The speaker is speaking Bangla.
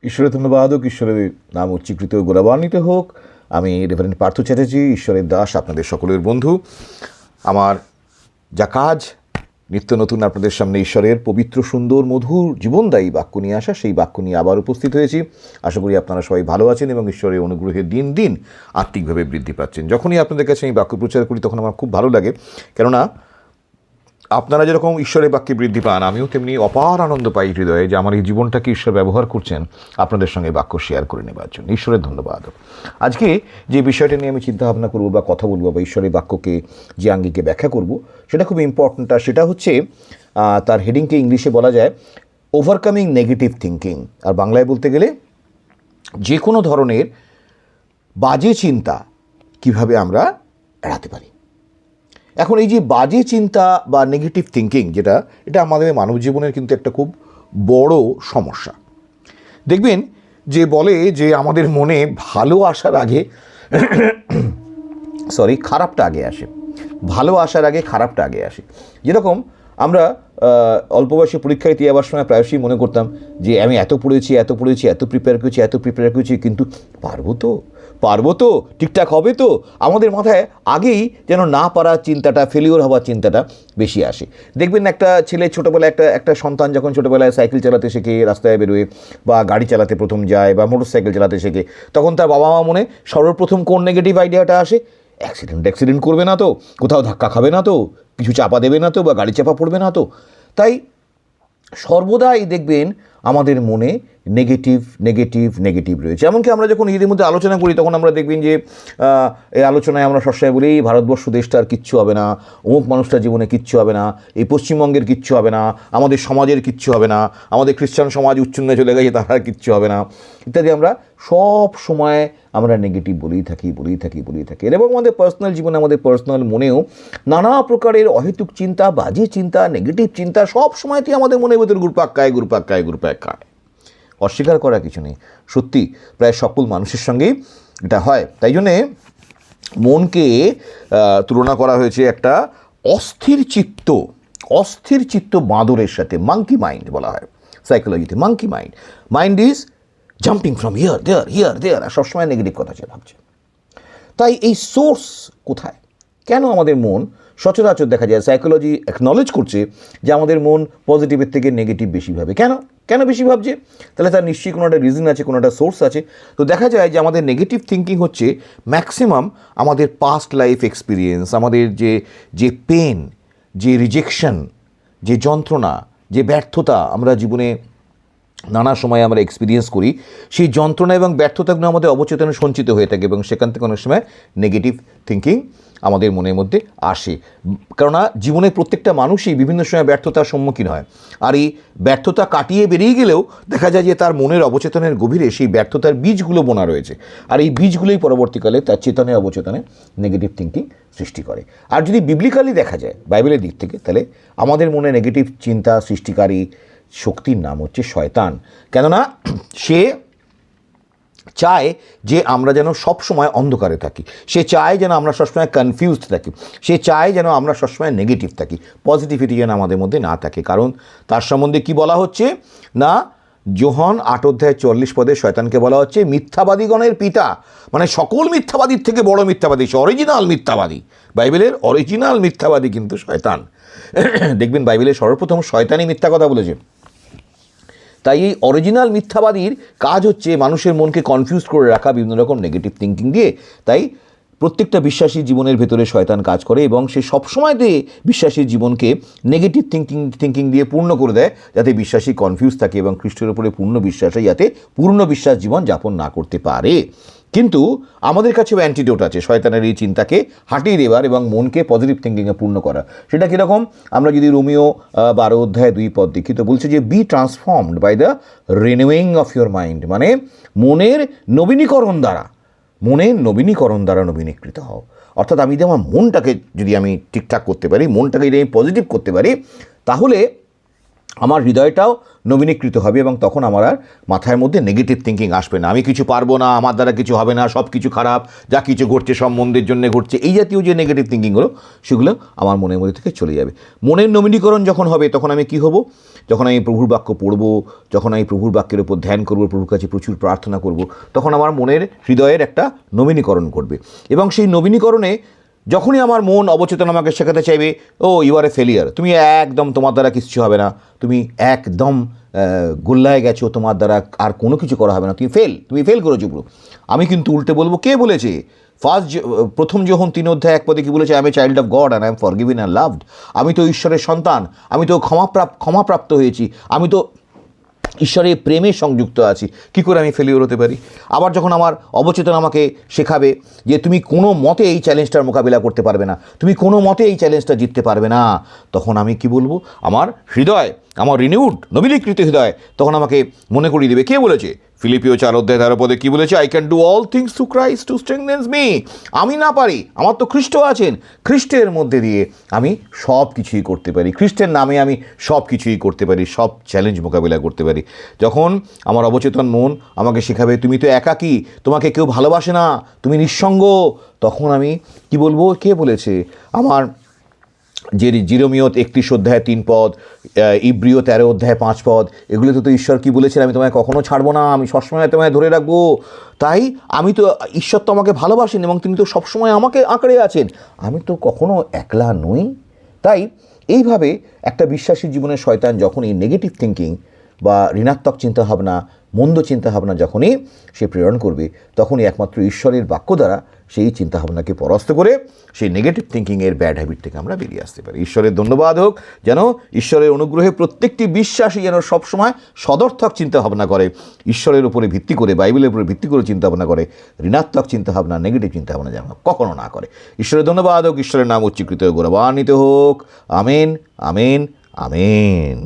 ঈশ্বরের ধন্যবাদ হোক, ঈশ্বরের নাম উচ্চীকৃত গৌরবান্বিত হোক। আমি রেভারেন্ড পার্থ চ্যাটার্জি, ঈশ্বরের দাস, আপনাদের সকলের বন্ধু। আমার যা কাজ নিত্য নতুন আপনাদের সামনে ঈশ্বরের পবিত্র সুন্দর মধুর জীবনদায়ী বাক্য নিয়ে আসা, সেই বাক্য নিয়ে আবার উপস্থিত হয়েছি। আশা করি আপনারা সবাই ভালো আছেন এবং ঈশ্বরের অনুগ্রহে দিন দিন আত্মিকভাবে বৃদ্ধি পাচ্ছেন। যখনই আপনাদের কাছে আমি বাক্য প্রচার করি তখন আমার খুব ভালো লাগে, কেননা আপনারা যেরকম ঈশ্বরের বাক্যে বৃদ্ধি পান, আমিও তেমনি অপার আনন্দ পাই হৃদয়ে যে আমার এই জীবনটাকে ঈশ্বর ব্যবহার করছেন আপনাদের সঙ্গে বাক্য শেয়ার করে নেবার জন্য। ঈশ্বরের ধন্যবাদ। আজকে যে বিষয়টা নিয়ে আমি চিন্তা ভাবনা করবো বা কথা বলবো বা ঈশ্বরের বাক্যকে যে আঙ্গিকে ব্যাখ্যা করব, সেটা খুব ইম্পর্ট্যান্ট। আর সেটা হচ্ছে, তার হেডিংকে ইংলিশে বলা যায় ওভারকামিং নেগেটিভ থিঙ্কিং, আর বাংলায় বলতে গেলে যে কোনো ধরনের বাজে চিন্তা কিভাবে আমরা এড়াতে পারি। এখন এই যে বাজে চিন্তা বা নেগেটিভ থিঙ্কিং, এটা আমাদের মানব জীবনের কিন্তু একটা খুব বড় সমস্যা। দেখবেন যে বলে যে আমাদের মনে ভালো আসার আগে খারাপটা আগে আসে, ভালো আসার আগে খারাপটা আগে আসে। যেরকম আমরা অল্প বয়সে পরীক্ষায় দিয়ে যাওয়ার সময় প্রায়শই মনে করতাম যে আমি এত পড়েছি, এত প্রিপেয়ার করেছি, কিন্তু পারবো তো, ঠিকঠাক হবে তো। আমাদের মাথায় আগেই যেন না পারার চিন্তাটা, ফেলিওর হওয়ার চিন্তাটা বেশি আসে। দেখবেন একটা ছেলে ছোটোবেলায়, একটা সন্তান যখন ছোটোবেলায় সাইকেল চালাতে শেখে, রাস্তায় বেরোয়, বা গাড়ি চালাতে প্রথম যায়, বা মোটর সাইকেল চালাতে শেখে, তখন তার বাবা মা মনে সর্বপ্রথম কোন নেগেটিভ আইডিয়াটা আসে? অ্যাক্সিডেন্ট করবে না তো, কোথাও ধাক্কা খাবে না তো, কিছু চাপা দেবে না তো, বা গাড়ি চাপা পড়বে না তো। তাই সর্বদাই দেখবেন আমাদের মনে নেগেটিভ রয়েছে। এমনকি আমরা যখন এদের মধ্যে আলোচনা করি তখন আমরা দেখবেন যে এই আলোচনায় আমরা সবসময় বলি ভারতবর্ষ দেশটার কিচ্ছু হবে না, অমুক মানুষটার জীবনে কিচ্ছু হবে না, এই পশ্চিমবঙ্গের কিচ্ছু হবে না, আমাদের সমাজের কিচ্ছু হবে না, আমাদের খ্রিস্টান সমাজ উচ্ছন্নে চলে গেছে, তার কিচ্ছু হবে না ইত্যাদি। আমরা সব সময় আমরা নেগেটিভ বলেই থাকি। এবং আমাদের পার্সোনাল জীবনে, আমাদের পার্সোনাল মনেও নানা প্রকারের অহেতুক চিন্তা, বাজে চিন্তা, নেগেটিভ চিন্তা সব সময়তেই আমাদের মনের ভেতর ঘুরপাক খায়। অস্বীকার করা কিছু নেই, সত্যি প্রায় সকল মানুষের সঙ্গেই এটা হয়। তাই জন্যে মনকে তুলনা করা হয়েছে একটা অস্থির চিত্ত বাঁদরের সাথে। মাঙ্কি মাইন্ড বলা হয় সাইকোলজিতে। Monkey mind is jumping from here there, আর সবসময় নেগেটিভ কথা ভাবছে। তাই এই সোর্স কোথায়? কেন আমাদের মন সচরাচর দেখা যায়, সাইকোলজি অ্যাকনলেজ করছে যে আমাদের মন পজিটিভের থেকে নেগেটিভ বেশি ভাবে। কেন বেশি ভাবছে? তাহলে তার নিশ্চয়ই কোনো একটা রিজন আছে, কোনো একটা সোর্স আছে। তো দেখা যায় যে আমাদের নেগেটিভ থিঙ্কিং হচ্ছে ম্যাক্সিমাম আমাদের পাস্ট লাইফ এক্সপিরিয়েন্স, আমাদের যে পেন, যে রিজেকশন, যে যন্ত্রণা, যে ব্যর্থতা আমরা জীবনে নানা সময় আমরা এক্সপিরিয়েন্স করি, সেই যন্ত্রণা এবং ব্যর্থতাগুলো আমাদের অবচেতনে সঞ্চিত হয়ে থাকে এবং সেখান থেকে অনেক সময় নেগেটিভ থিঙ্কিং আমাদের মনের মধ্যে আসে। কেননা জীবনের প্রত্যেকটা মানুষই বিভিন্ন সময় ব্যর্থতার সম্মুখীন হয়, আর এই ব্যর্থতা কাটিয়ে বেরিয়ে গেলেও দেখা যায় যে তার মনের অবচেতনের গভীরে সেই ব্যর্থতার বীজগুলো বোনা রয়েছে, আর এই বীজগুলোই পরবর্তীকালে তার চেতনে অবচেতনে নেগেটিভ থিঙ্কিং সৃষ্টি করে। আর যদি বিবলিক্যালি দেখা যায়, বাইবেলের দিক থেকে, তাহলে আমাদের মনে নেগেটিভ চিন্তা সৃষ্টিকারী শক্তির নাম হচ্ছে শয়তান। কেননা সে চায় যে আমরা যেন সবসময় অন্ধকারে থাকি, সে চায় যেন আমরা সবসময় কনফিউজড থাকি, সে চায় যেন আমরা সবসময় নেগেটিভ থাকি, পজিটিভিটি যেন আমাদের মধ্যে না থাকে। কারণ তার সম্বন্ধে কি বলা হচ্ছে না, যোহন 8:40 শয়তানকে বলা হচ্ছে মিথ্যাবাদীগণের পিতা, মানে সকল মিথ্যাবাদীর থেকে বড় মিথ্যাবাদী, সে অরিজিনাল মিথ্যাবাদী। বাইবেলের অরিজিনাল মিথ্যাবাদী কিন্তু শয়তান। দেখবেন বাইবেলের সর্বপ্রথম শয়তানই মিথ্যা কথা বলেছে। তাই এই অরিজিনাল মিথ্যাবাদীর কাজ হচ্ছে মানুষের মনকে কনফিউজ করে রাখা বিভিন্ন রকম নেগেটিভ থিঙ্কিং দিয়ে। তাই প্রত্যেকটা বিশ্বাসী জীবনের ভেতরে শয়তান কাজ করে এবং সে সবসময়তে বিশ্বাসীর জীবনকে নেগেটিভ থিঙ্কিং দিয়ে পূর্ণ করে দেয়, যাতে বিশ্বাসী কনফিউজ থাকে এবং খ্রিস্টের উপরে পূর্ণ বিশ্বাসে যাতে পূর্ণ বিশ্বাস জীবন যাপন না করতে পারে। কিন্তু আমাদের কাছেও অ্যান্টিডোট আছে শয়তানের এই চিন্তাকে হাঁটিয়ে দেওয়ার এবং মনকে পজিটিভ থিঙ্কিংয়ে পূর্ণ করা। সেটা কীরকম? আমরা যদি রোমিও 12:2 দেখি, তো বলছে যে be transformed by the renewing of your mind, মানে মনের নবীনীকরণ দ্বারা নবীনীকৃত হও। অর্থাৎ আমি যদি আমার মনটাকে যদি আমি ঠিকঠাক করতে পারি, মনটাকে যদি আমি পজিটিভ করতে পারি, তাহলে আমার হৃদয়টাও নবীনীকৃত হবে এবং তখন আমার আর মাথার মধ্যে নেগেটিভ থিঙ্কিং আসবে না। আমি কিছু পারবো না, আমার দ্বারা কিছু হবে না, সব কিছু খারাপ, যা কিছু ঘটছে সব মন্দের জন্য ঘটছে, এই জাতীয় যে নেগেটিভ থিঙ্কিংগুলো সেগুলো আমার মনের মধ্যে থেকে চলে যাবে। মনের নবীনীকরণ যখন হবে তখন আমি কি হব? যখন আমি প্রভুর বাক্য পড়ব, যখন আমি প্রভুর বাক্যের উপর ধ্যান করব, প্রভুর কাছে প্রচুর প্রার্থনা করব, তখন আমার মনের হৃদয়ের একটা নবীনীকরণ করবে। এবং সেই নবীনীকরণে যখনই আমার মন অবচেতন আমাকে শেখাতে চাইবে, ও ইউ আর এ ফেলিয়ার, তুমি একদম, তোমার দ্বারা কিছু হবে না, তুমি একদম গোল্লায় গেছো, তোমার দ্বারা আর কোনো কিছু করা হবে না, তুমি ফেল করেছো পুরো, আমি কিন্তু উল্টে বলবো, কে বলেছে? প্রথম যোহন 3:1 কি বলেছে? I am a child of God and I am forgiven and loved. আমি তো ঈশ্বরের সন্তান, আমি তো ক্ষমাপ্রাপ্ত হয়েছি, আমি তো ঈশ্বরের প্রেমে সংযুক্ত আছি। কী করে আমি ফেলিওর হতে পারি? আবার যখন আমার অবচেতন আমাকে শেখাবে যে তুমি কোনো মতে এই চ্যালেঞ্জটার মোকাবিলা করতে পারবে না, তুমি কোনো মতে এই চ্যালেঞ্জটা জিততে পারবে না, তখন আমি কি বলবো? আমার হৃদয়, আমার রিনিউড নবীকৃত হৃদয় তখন আমাকে মনে করিয়ে দেবে, কে বলেছে? ফিলিপিও 4:13 কি বলেছে? I can do all things through Christ who strengthens me. আমি না পারি, আমার তো খ্রিস্ট আছেন, খ্রিস্টের মধ্যে দিয়ে আমি সব কিছুই করতে পারি, খ্রিস্টের নামে আমি সব কিছুই করতে পারি, সব চ্যালেঞ্জ মোকাবিলা করতে পারি। যখন আমার অবচেতন মন আমাকে শেখাবে তুমি তো একাকী, তোমাকে কেউ ভালোবাসে না, তুমি নিঃসঙ্গ, তখন আমি কি বলবো? কে বলেছে? আমার যে জিরোমিও 31:3 ইব্রিয় 13:5, এগুলোতে তো ঈশ্বর কি বলেছেন? আমি তোমায় কখনো ছাড়বো না, আমি সবসময় তোমায় ধরে রাখবো। তাই আমি তো, ঈশ্বর তো আমাকে ভালোবাসেন এবং তিনি তো সবসময় আমাকে আঁকড়ে আছেন, আমি তো কখনো একলা নই। তাই এইভাবে একটা বিশ্বাসী জীবনের শয়তান যখন এই নেগেটিভ থিঙ্কিং বা ঋণাত্মক চিন্তাভাবনা, মন্দ চিন্তাভাবনা যখনই সে প্রেরণ করবে, তখনই একমাত্র ঈশ্বরের বাক্য দ্বারা সেই চিন্তাভাবনাকে পরাস্ত করে সেই নেগেটিভ থিঙ্কিংয়ের ব্যাড হ্যাবিট থেকে আমরা বেরিয়ে আসতে পারি। ঈশ্বরের ধন্যবাদ হোক, যেন ঈশ্বরের অনুগ্রহে প্রত্যেকটি বিশ্বাসী যেন সবসময় সদর্থক চিন্তাভাবনা করে, ঈশ্বরের উপরে ভিত্তি করে, বাইবেলের উপরে ভিত্তি করে চিন্তাভাবনা করে, ঋণাত্মক চিন্তাভাবনা, নেগেটিভ চিন্তাভাবনা যেন কখনো না করে। ঈশ্বরের ধন্যবাদ হোক, ঈশ্বরের নাম উচ্চীকৃত, গৌরবান্বিত হোক। Amen, amen, amen.